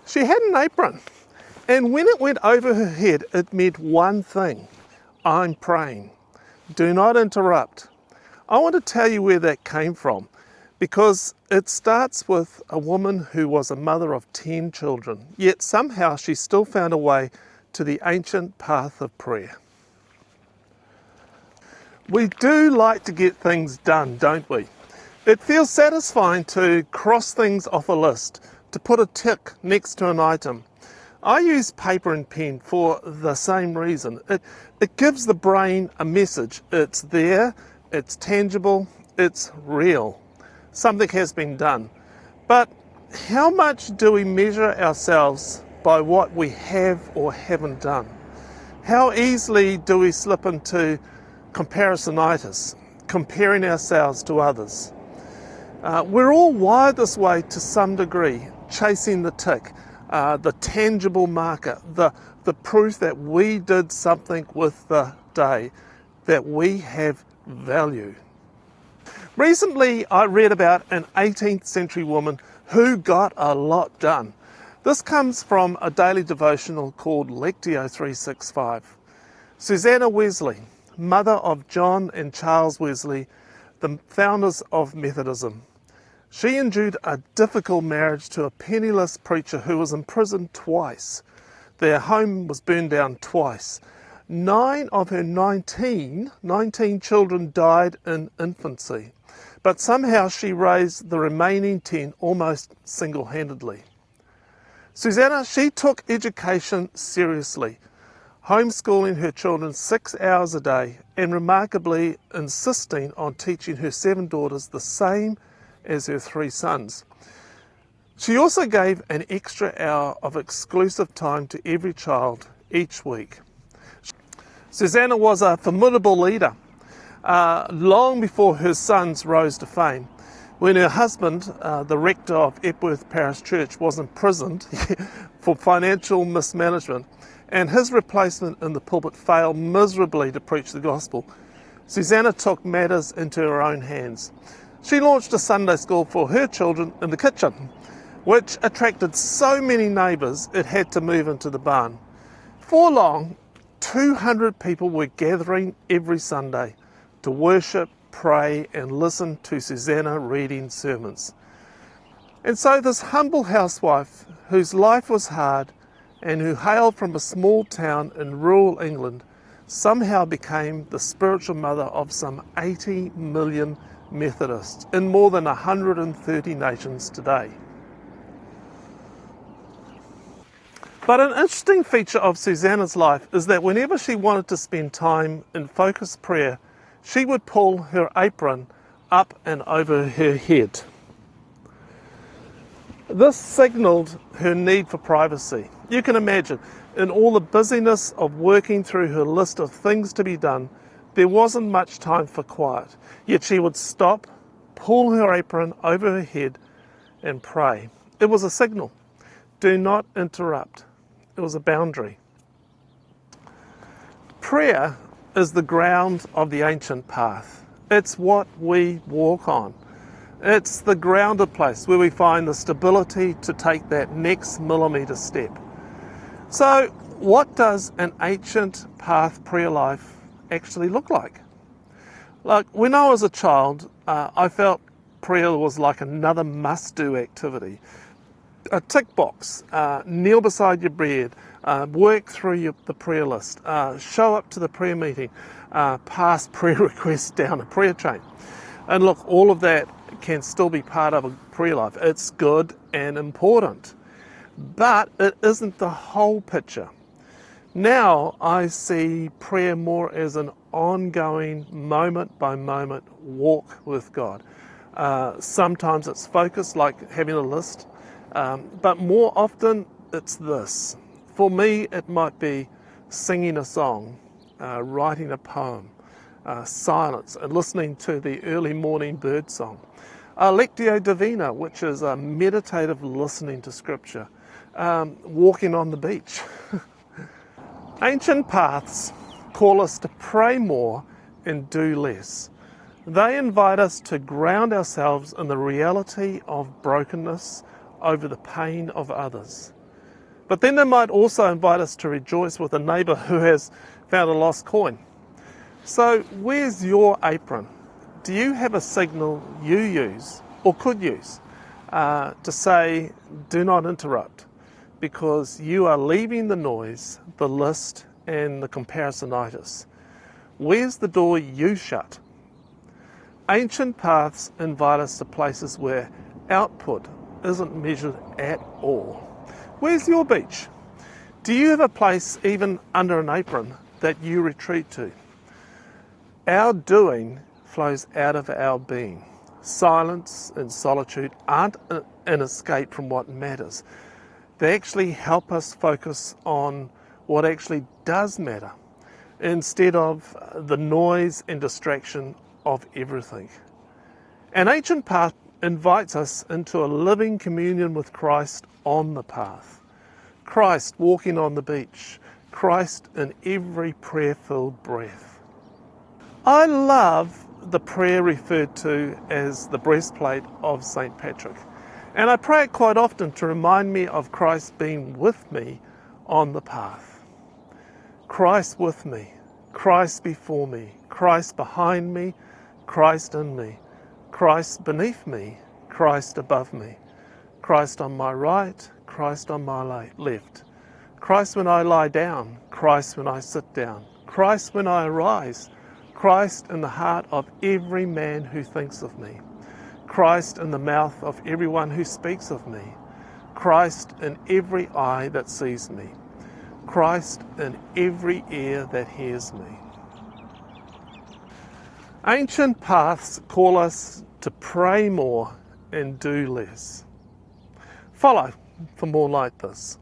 She had an apron, and when it went over her head, it meant one thing: I'm praying. Do not interrupt. I want to tell you where that came from, because it starts with a woman who was a mother of 10 children, yet somehow she still found a way to the ancient path of prayer. We do like to get things done, don't we? It feels satisfying to cross things off a list, to put a tick next to an item. I use paper and pen for the same reason. It gives the brain a message. It's there, it's tangible, it's real. Something has been done. But how much do we measure ourselves by what we have or haven't done? How easily do we slip into comparisonitis, comparing ourselves to others? We're all wired this way to some degree, chasing the tick, the tangible marker, the proof that we did something with the day, that we have value. Recently, I read about an 18th century woman who got a lot done. This comes from a daily devotional called Lectio 365. Susanna Wesley, mother of John and Charles Wesley, the founders of Methodism. She endured a difficult marriage to a penniless preacher who was imprisoned twice. Their home was burned down twice. 9 of her 19 children died in infancy, but somehow she raised the remaining 10 almost single-handedly. Susanna, she took education seriously, homeschooling her children 6 hours a day and remarkably insisting on teaching her 7 daughters the same as her 3 sons. She also gave an extra hour of exclusive time to every child each week. Susanna was a formidable leader long before her sons rose to fame. When her husband, the rector of Epworth Parish Church, was imprisoned for financial mismanagement, and his replacement in the pulpit failed miserably to preach the gospel, Susanna took matters into her own hands. She launched a Sunday school for her children in the kitchen, which attracted so many neighbours it had to move into the barn. Before long, 200 people were gathering every Sunday to worship, pray and listen to Susanna reading sermons. And so this humble housewife, whose life was hard and who hailed from a small town in rural England, somehow became the spiritual mother of some 80 million Methodists in more than 130 nations today. But an interesting feature of Susanna's life is that whenever she wanted to spend time in focused prayer, she would pull her apron up and over her head. This signalled her need for privacy. You can imagine, in all the busyness of working through her list of things to be done, there wasn't much time for quiet. Yet she would stop, pull her apron over her head and pray. It was a signal. Do not interrupt. It was a boundary. Prayer is the ground of the ancient path. It's what we walk on. It's the grounded place where we find the stability to take that next millimetre step. So what does an ancient path prayer life actually look like? Like when I was a child, I felt prayer was like another must-do activity. A tick box, kneel beside your bed, work through the prayer list, show up to the prayer meeting, pass prayer requests down a prayer chain. And look, all of that can still be part of a prayer life. It's good and important, but it isn't the whole picture. Now I see prayer more as an ongoing, moment-by-moment walk with God. Sometimes it's focused, like having a list, but more often it's this. For me, it might be singing a song, writing a poem, silence, and listening to the early morning birdsong. Lectio Divina, which is a meditative listening to Scripture, walking on the beach. Ancient paths call us to pray more and do less. They invite us to ground ourselves in the reality of brokenness over the pain of others. But then they might also invite us to rejoice with a neighbour who has found a lost coin. So where's your apron? Do you have a signal you use or could use to say, do not interrupt, because you are leaving the noise, the list and the comparisonitis? Where's the door you shut? Ancient paths invite us to places where output isn't measured at all. Where's your beach? Do you have a place even under an apron that you retreat to? Our doing flows out of our being. Silence and solitude aren't an escape from what matters. They actually help us focus on what actually does matter, instead of the noise and distraction of everything. An ancient path invites us into a living communion with Christ on the path. Christ walking on the beach. Christ in every prayer-filled breath. I love the prayer referred to as the breastplate of St. Patrick. And I pray it quite often to remind me of Christ being with me on the path. Christ with me, Christ before me, Christ behind me, Christ in me, Christ beneath me, Christ above me, Christ on my right, Christ on my left, Christ when I lie down, Christ when I sit down, Christ when I arise, Christ in the heart of every man who thinks of me, Christ in the mouth of everyone who speaks of me, Christ in every eye that sees me, Christ in every ear that hears me. Ancient paths call us to pray more and do less. Follow for more like this.